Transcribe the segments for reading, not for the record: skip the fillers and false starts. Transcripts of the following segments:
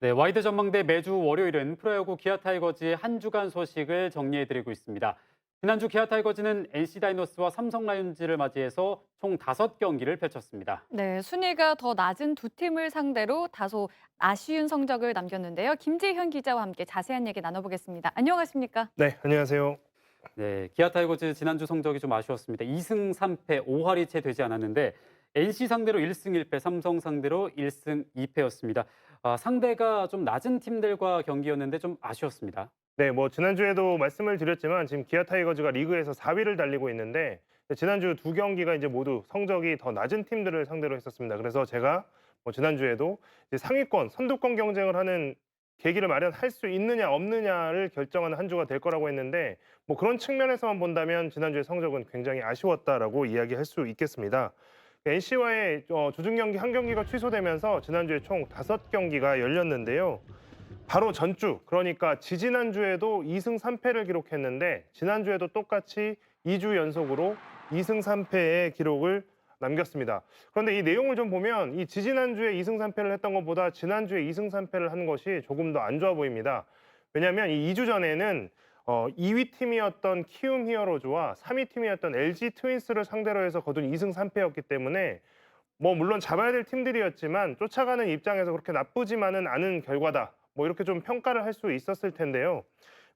네, 와이드 전망대 매주 월요일은 프로야구 기아 타이거즈의 한 주간 소식을 정리해드리고 있습니다. 지난주 기아 타이거즈는 NC 다이노스와 삼성 라이온즈를 맞이해서 총 5경기를 펼쳤습니다. 네, 순위가 더 낮은 두 팀을 상대로 다소 아쉬운 성적을 남겼는데요. 김재현 기자와 함께 자세한 얘기 나눠보겠습니다. 안녕하십니까? 네, 안녕하세요. 네, 기아 타이거즈 지난주 성적이 좀 아쉬웠습니다. 2승 3패, 5할이 채 되지 않았는데 NC 상대로 1승 1패, 삼성 상대로 1승 2패였습니다. 상대가 좀 낮은 팀들과 경기였는데 좀 아쉬웠습니다. 네, 지난주에도 말씀을 드렸지만 지금 기아 타이거즈가 리그에서 4위를 달리고 있는데 지난주 두 경기가 이제 모두 성적이 더 낮은 팀들을 상대로 했었습니다. 그래서 제가 지난주에도 이제 상위권, 선두권 경쟁을 하는 계기를 마련할 수 있느냐 없느냐를 결정하는 한 주가 될 거라고 했는데 그런 측면에서만 본다면 지난주의 성적은 굉장히 아쉬웠다라고 이야기할 수 있겠습니다. NC와의 주중 경기 한 경기가 취소되면서 지난주에 총 5경기가 열렸는데요. 바로 전주, 그러니까 지지난주에도 2승 3패를 기록했는데 지난주에도 똑같이 2주 연속으로 2승 3패의 기록을 남겼습니다. 그런데 이 내용을 좀 보면 이 지지난주에 2승 3패를 했던 것보다 지난주에 2승 3패를 한 것이 조금 더 안 좋아 보입니다. 왜냐하면 이 2주 전에는 2위 팀이었던 키움 히어로즈와 3위 팀이었던 LG 트윈스를 상대로 해서 거둔 2승 3패였기 때문에 물론 잡아야 될 팀들이었지만 쫓아가는 입장에서 그렇게 나쁘지만은 않은 결과다. 이렇게 좀 평가를 할 수 있었을 텐데요.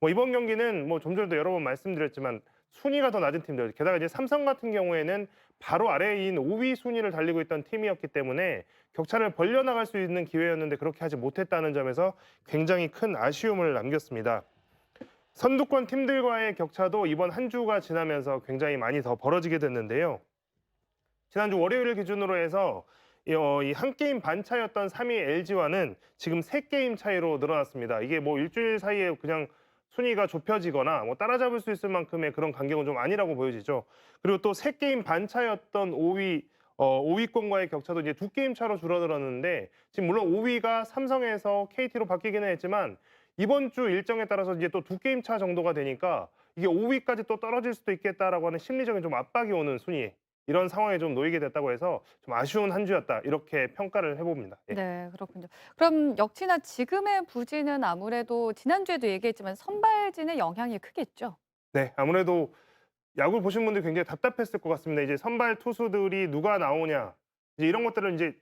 이번 경기는 좀 전에도 여러 번 말씀드렸지만 순위가 더 낮은 팀들, 게다가 이제 삼성 같은 경우에는 바로 아래인 5위 순위를 달리고 있던 팀이었기 때문에 격차를 벌려나갈 수 있는 기회였는데 그렇게 하지 못했다는 점에서 굉장히 큰 아쉬움을 남겼습니다. 선두권 팀들과의 격차도 이번 한 주가 지나면서 굉장히 많이 더 벌어지게 됐는데요. 지난주 월요일을 기준으로 해서 이 한 게임 반 차였던 3위 LG와는 지금 3게임 차이로 늘어났습니다. 이게 일주일 사이에 그냥 순위가 좁혀지거나 따라잡을 수 있을 만큼의 그런 간격은 좀 아니라고 보여지죠. 그리고 또 3게임 반 차였던 5위권과의 격차도 이제 2게임 차로 줄어들었는데 지금 물론 5위가 삼성에서 KT로 바뀌기는 했지만 이번 주 일정에 따라서 이제 또 2게임 차 정도가 되니까 이게 5위까지 또 떨어질 수도 있겠다라고 하는 심리적인 좀 압박이 오는 순위, 이런 상황에 좀 놓이게 됐다고 해서 좀 아쉬운 한 주였다, 이렇게 평가를 해봅니다. 예. 네, 그렇군요. 그럼 역시나 지금의 부진은 아무래도 지난주에도 얘기했지만 선발진의 영향이 크겠죠? 네, 아무래도 야구 보신 분들 굉장히 답답했을 것 같습니다. 이제 선발 투수들이 누가 나오냐, 이제 이런 것들을 이제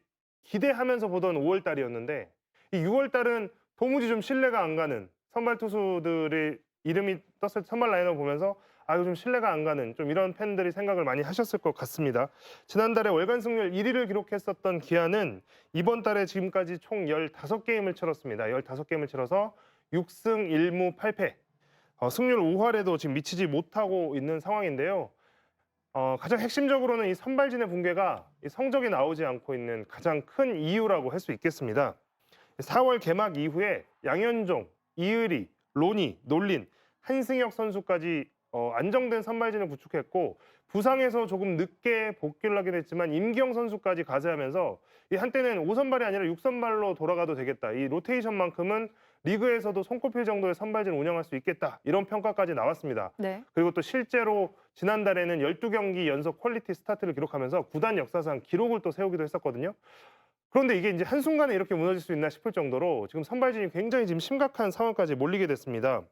기대하면서 보던 5월 달이었는데 이 6월 달은 도무지 좀 신뢰가 안 가는 선발 투수들의 이름이 떴을 때 선발 라인업을 보면서 이거 좀 신뢰가 안 가는, 좀 이런 팬들이 생각을 많이 하셨을 것 같습니다. 지난달에 월간 승률 1위를 기록했었던 기아는 이번 달에 지금까지 총 15게임을 치렀습니다. 15게임을 치러서 6승 1무 8패. 승률 5할에도 지금 미치지 못하고 있는 상황인데요. 가장 핵심적으로는 이 선발진의 붕괴가 이 성적이 나오지 않고 있는 가장 큰 이유라고 할 수 있겠습니다. 4월 개막 이후에 양현종, 이의리, 로니, 놀린, 한승혁 선수까지 안정된 선발진을 구축했고 부상에서 조금 늦게 복귀를 하긴 했지만 임기영 선수까지 가세하면서 이 한때는 5선발이 아니라 6선발로 돌아가도 되겠다. 이 로테이션만큼은 리그에서도 손꼽힐 정도의 선발진을 운영할 수 있겠다, 이런 평가까지 나왔습니다. 네. 그리고 또 실제로 지난달에는 12경기 연속 퀄리티 스타트를 기록하면서 구단 역사상 기록을 또 세우기도 했었거든요. 그런데 이게 이제 한순간에 이렇게 무너질 수 있나 싶을 정도로 지금 선발진이 굉장히 지금 심각한 상황까지 몰리게 됐습니다.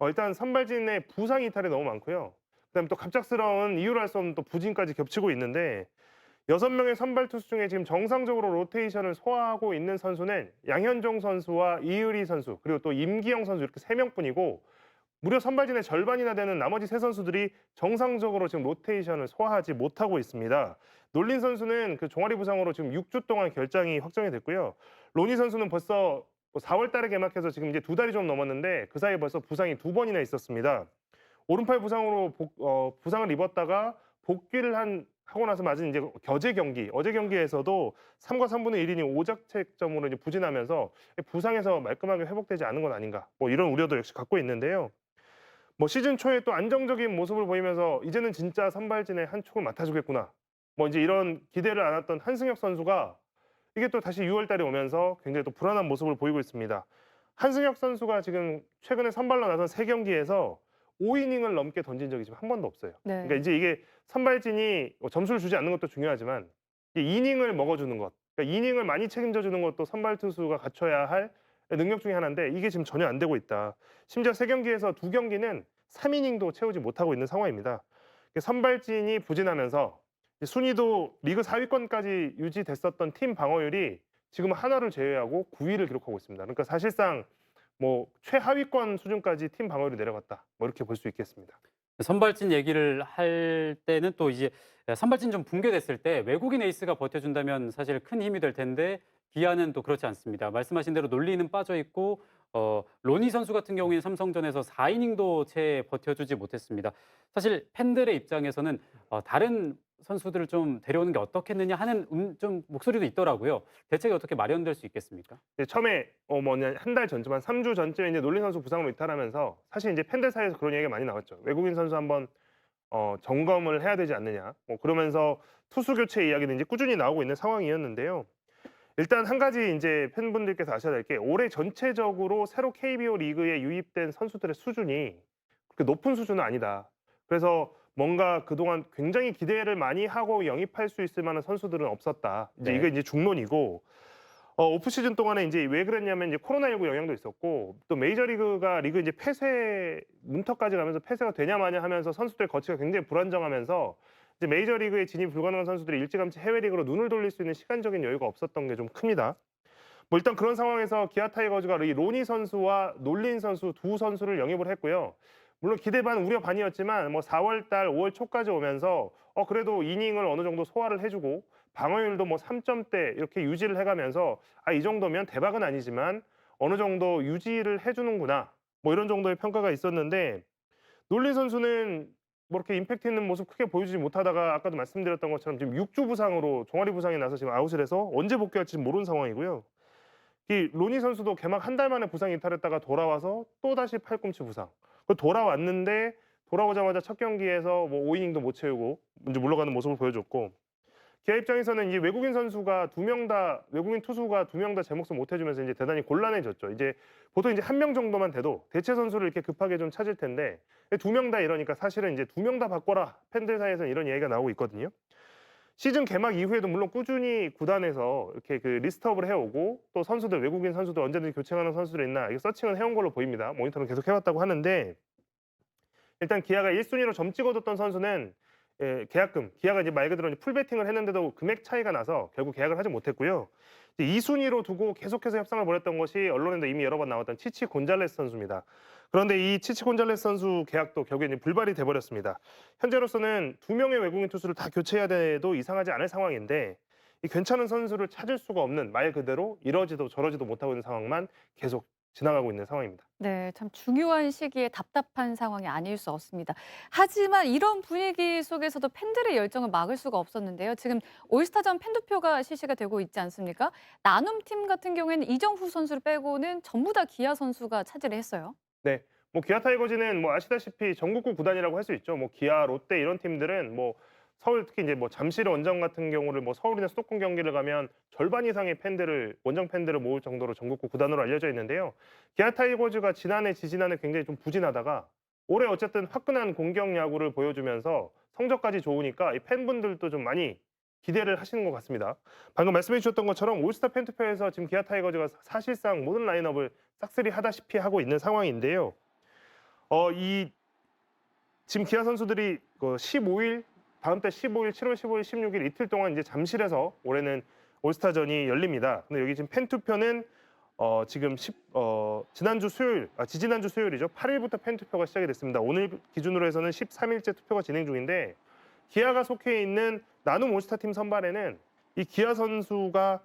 일단 선발진의 부상 이탈이 너무 많고요. 그다음에 또 갑작스러운 이유를 알 수 없는 또 부진까지 겹치고 있는데 6명의 선발 투수 중에 지금 정상적으로 로테이션을 소화하고 있는 선수는 양현종 선수와 이의리 선수, 그리고 또 임기영 선수, 이렇게 3명뿐이고 무려 선발진의 절반이나 되는 나머지 3선수들이 정상적으로 지금 로테이션을 소화하지 못하고 있습니다. 놀린 선수는 그 종아리 부상으로 지금 6주 동안 결장이 확정이 됐고요. 로니 선수는 벌써 4월 달에 개막해서 지금 이제 2달이 좀 넘었는데 그 사이에 벌써 부상이 2번이나 있었습니다. 오른팔 부상으로 부상을 입었다가 복귀를 하고 나서 맞은 이제 어제 경기에서도 3과 3분의 1이닝 5자책점으로 이제 부진하면서 부상에서 말끔하게 회복되지 않은 건 아닌가, 이런 우려도 역시 갖고 있는데요. 시즌 초에 또 안정적인 모습을 보이면서 이제는 진짜 선발진의 한 축을 맡아주겠구나, 이제 이런 기대를 안았던 한승혁 선수가 이게 또 다시 6월 달에 오면서 굉장히 또 불안한 모습을 보이고 있습니다. 한승혁 선수가 지금 최근에 선발로 나선 3경기에서 5이닝을 넘게 던진 적이 지금 한 번도 없어요. 네. 그러니까 이제 이게 선발진이 점수를 주지 않는 것도 중요하지만 이 이닝을 먹어주는 것, 그러니까 이닝을 많이 책임져 주는 것도 선발 투수가 갖춰야 할 능력 중에 하나인데 이게 지금 전혀 안 되고 있다. 심지어 3경기에서 2경기는 3이닝도 채우지 못하고 있는 상황입니다. 선발진이 부진하면서 순위도 리그 4위권까지 유지됐었던 팀 방어율이 지금 하나를 제외하고 9위를 기록하고 있습니다. 그러니까 사실상 뭐 최하위권 수준까지 팀 방어율이 내려갔다. 뭐 이렇게 볼 수 있겠습니다. 선발진 얘기를 할 때는 또 이제 선발진 좀 붕괴됐을 때 외국인 에이스가 버텨준다면 사실 큰 힘이 될 텐데 기아는 또 그렇지 않습니다. 말씀하신 대로 논리는 빠져 있고 로니 선수 같은 경우에는 삼성전에서 4이닝도 채 버텨주지 못했습니다. 사실 팬들의 입장에서는 다른 선수들을 좀 데려오는 게 어떻겠느냐 하는 좀 목소리도 있더라고요. 대책이 어떻게 마련될 수 있겠습니까? 처음에 뭐냐 한 달 전쯤 한 3주 전쯤에 이제 놀린 선수 부상으로 이탈하면서 사실 이제 팬들 사이에서 그런 얘기가 많이 나왔죠. 외국인 선수 한번 점검을 해야 되지 않느냐. 뭐 그러면서 투수 교체 이야기는 이제 꾸준히 나오고 있는 상황이었는데요. 일단 한 가지 이제 팬분들께서 아셔야 될 게 올해 전체적으로 새로 KBO 리그에 유입된 선수들의 수준이 그렇게 높은 수준은 아니다. 그래서 뭔가 그동안 굉장히 기대를 많이 하고 영입할 수 있을 만한 선수들은 없었다. 이제 네. 이게 이제 중론이고 오프 시즌 동안에 이제 왜 그랬냐면 이제 코로나19 영향도 있었고 또 메이저리그가 리그 이제 폐쇄 문턱까지 가면서 폐쇄가 되냐 마냐 하면서 선수들 거치가 굉장히 불안정하면서 이제 메이저리그에 진입 불가능한 선수들이 일찌감치 해외 리그로 눈을 돌릴 수 있는 시간적인 여유가 없었던 게 좀 큽니다. 뭐 일단 그런 상황에서 기아 타이거즈가 이 로니 선수와 놀린 선수 두 선수를 영입을 했고요. 물론 기대 반 우려 반이었지만 뭐 4월 달 5월 초까지 오면서 그래도 이닝을 어느 정도 소화를 해주고 방어율도 뭐 3점대 이렇게 유지를 해가면서 이 정도면 대박은 아니지만 어느 정도 유지를 해주는구나 뭐 이런 정도의 평가가 있었는데 놀린 선수는 뭐 이렇게 임팩트 있는 모습 크게 보여주지 못하다가 아까도 말씀드렸던 것처럼 지금 6주 부상으로 종아리 부상이 나서 지금 아웃을 해서 언제 복귀할지 모르는 상황이고요. 이 로니 선수도 개막 한 달 만에 부상 이탈했다가 돌아와서 또다시 팔꿈치 부상. 돌아왔는데 돌아오자마자 첫 경기에서 뭐 5이닝도 못 채우고 이제 물러가는 모습을 보여줬고 기아 입장에서는 이 외국인 선수가 외국인 투수가 2명 다 제 몫을 못 해주면서 이제 대단히 곤란해졌죠. 이제 보통 이제 1명 정도만 돼도 대체 선수를 이렇게 급하게 좀 찾을 텐데 2명 다 이러니까 사실은 이제 2명 다 바꿔라 팬들 사이에서는 이런 얘기가 나오고 있거든요. 시즌 개막 이후에도 물론 꾸준히 구단에서 이렇게 그 리스트업을 해오고 또 선수들 외국인 선수들 언제든지 교체하는 선수들 있나 이게 서칭을 해온 걸로 보입니다. 모니터는 계속 해왔다고 하는데 일단 기아가 1순위로 점 찍어뒀던 선수는 계약금, 기아가 이제 말 그대로 이제 풀베팅을 했는데도 금액 차이가 나서 결국 계약을 하지 못했고요. 2순위로 두고 계속해서 협상을 벌였던 것이 언론에도 이미 여러 번 나왔던 치치 곤잘레스 선수입니다. 그런데 이 치치 곤잘레스 선수 계약도 결국에 이제 불발이 돼버렸습니다. 현재로서는 2명의 외국인 투수를 다 교체해야 돼도 이상하지 않을 상황인데 이 괜찮은 선수를 찾을 수가 없는 말 그대로 이러지도 저러지도 못하고 있는 상황만 계속 지나가고 있는 상황입니다. 네, 참 중요한 시기에 답답한 상황이 아닐 수 없습니다. 하지만 이런 분위기 속에서도 팬들의 열정을 막을 수가 없었는데요. 지금 올스타전 팬투표가 실시가 되고 있지 않습니까? 나눔팀 같은 경우에는 이정후 선수를 빼고는 전부 다 기아 선수가 차지를 했어요. 네. 뭐 기아 타이거즈는 뭐 아시다시피 전국구 구단이라고 할 수 있죠. 뭐 기아, 롯데 이런 팀들은 뭐 서울 특히 이제 뭐 잠실 원정 같은 경우를 뭐 서울이나 수도권 경기를 가면 절반 이상의 원정 팬들을 모을 정도로 전국구 구단으로 알려져 있는데요. 기아 타이거즈가 지난해 지지난해 굉장히 좀 부진하다가 올해 어쨌든 화끈한 공격 야구를 보여주면서 성적까지 좋으니까 이 팬분들도 좀 많이 기대를 하시는 것 같습니다. 방금 말씀해 주셨던 것처럼 올스타 팬투표에서 지금 기아 타이거즈가 사실상 모든 라인업을 싹쓸이 하다시피 하고 있는 상황인데요. 지금 기아 선수들이 15일 다음 달 15일, 7월 15일, 16일 이틀 동안 이제 잠실에서 올해는 올스타전이 열립니다. 근데 여기 지금 팬투표는 지금 지지난주 수요일이죠. 8일부터 팬투표가 시작이 됐습니다. 오늘 기준으로 해서는 13일째 투표가 진행 중인데 기아가 속해 있는 나눔 올스타 팀 선발에는 이 기아 선수가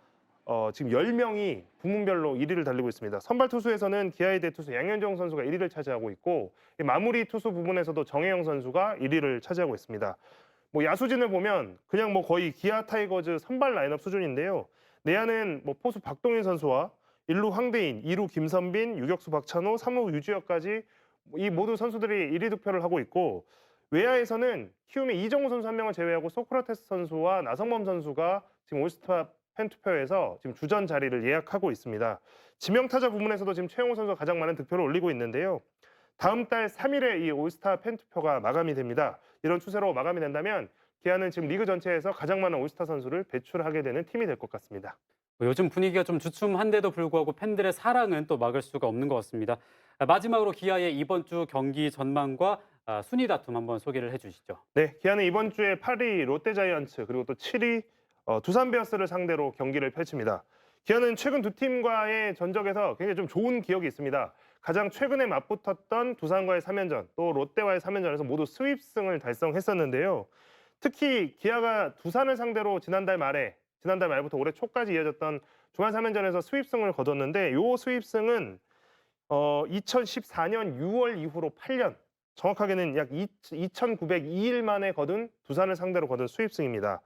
지금 10명이 부문별로 1위를 달리고 있습니다. 선발 투수에서는 기아의 대투수 양현종 선수가 1위를 차지하고 있고 마무리 투수 부분에서도 정혜영 선수가 1위를 차지하고 있습니다. 뭐 야수진을 보면 그냥 뭐 거의 기아 타이거즈 선발 라인업 수준인데요. 내야는 뭐 포수 박동인 선수와 1루 황대인, 2루 김선빈, 유격수 박찬호, 3루 유지혁까지 이 모든 선수들이 1위 득표를 하고 있고 외야에서는 키움의 이정우 선수 한 명을 제외하고 소크라테스 선수와 나성범 선수가 지금 올스타 팬투표에서 지금 주전 자리를 예약하고 있습니다. 지명타자 부문에서도 지금 최용호 선수가 가장 많은 득표를 올리고 있는데요. 다음 달 3일에 이 올스타 팬투표가 마감이 됩니다. 이런 추세로 마감이 된다면 기아는 지금 리그 전체에서 가장 많은 올스타 선수를 배출하게 되는 팀이 될 것 같습니다. 요즘 분위기가 좀 주춤한데도 불구하고 팬들의 사랑은 또 막을 수가 없는 것 같습니다. 마지막으로 기아의 이번 주 경기 전망과 순위 다툼 한번 소개를 해주시죠. 네, 기아는 이번 주에 8위 롯데자이언츠 그리고 또 7위 두산 베어스를 상대로 경기를 펼칩니다. 기아는 최근 두 팀과의 전적에서 굉장히 좀 좋은 기억이 있습니다. 가장 최근에 맞붙었던 두산과의 3연전, 또 롯데와의 3연전에서 모두 스윕승을 달성했었는데요. 특히 기아가 두산을 상대로 지난달 말부터 올해 초까지 이어졌던 주말 3연전에서 스윕승을 거뒀는데 이 스윕승은 2014년 6월 이후로 8년, 정확하게는 약 2,902일 만에 거둔 두산을 상대로 거둔 스윕승입니다.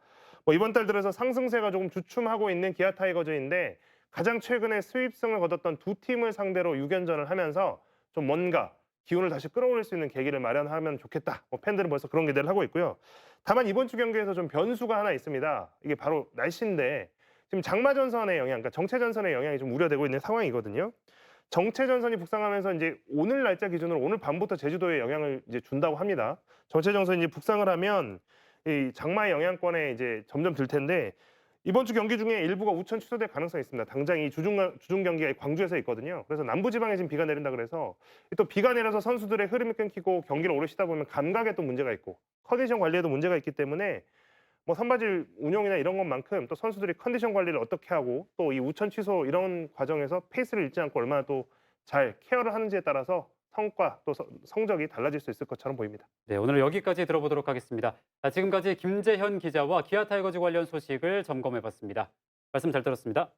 이번 달 들어서 상승세가 조금 주춤하고 있는 기아 타이거즈인데 가장 최근에 스윕승을 거뒀던 두 팀을 상대로 6연전을 하면서 좀 뭔가 기운을 다시 끌어올릴 수 있는 계기를 마련하면 좋겠다. 팬들은 벌써 그런 기대를 하고 있고요. 다만 이번 주 경기에서 좀 변수가 하나 있습니다. 이게 바로 날씨인데 지금 장마 전선의 영향, 그러니까 정체 전선의 영향이 좀 우려되고 있는 상황이거든요. 정체 전선이 북상하면서 이제 오늘 날짜 기준으로 오늘 밤부터 제주도에 영향을 이제 준다고 합니다. 정체 전선이 이제 북상을 하면 이 장마의 영향권에 이제 점점 들 텐데 이번 주 경기 중에 일부가 우천 취소될 가능성이 있습니다. 당장 이 주중 경기가 광주에서 있거든요. 그래서 남부 지방에 지금 비가 내린다 그래서 또 비가 내려서 선수들의 흐름이 끊기고 경기를 오래 쉬다 보면 감각에 또 문제가 있고 컨디션 관리에도 문제가 있기 때문에 선발질 운용이나 이런 것만큼 또 선수들이 컨디션 관리를 어떻게 하고 또 이 우천 취소 이런 과정에서 페이스를 잃지 않고 얼마나 또 잘 케어를 하는지에 따라서 성과 또 성적이 달라질 수 있을 것처럼 보입니다. 네, 오늘 여기까지 들어보도록 하겠습니다. 지금까지 김재현 기자와 기아 타이거즈 관련 소식을 점검해봤습니다. 말씀 잘 들었습니다.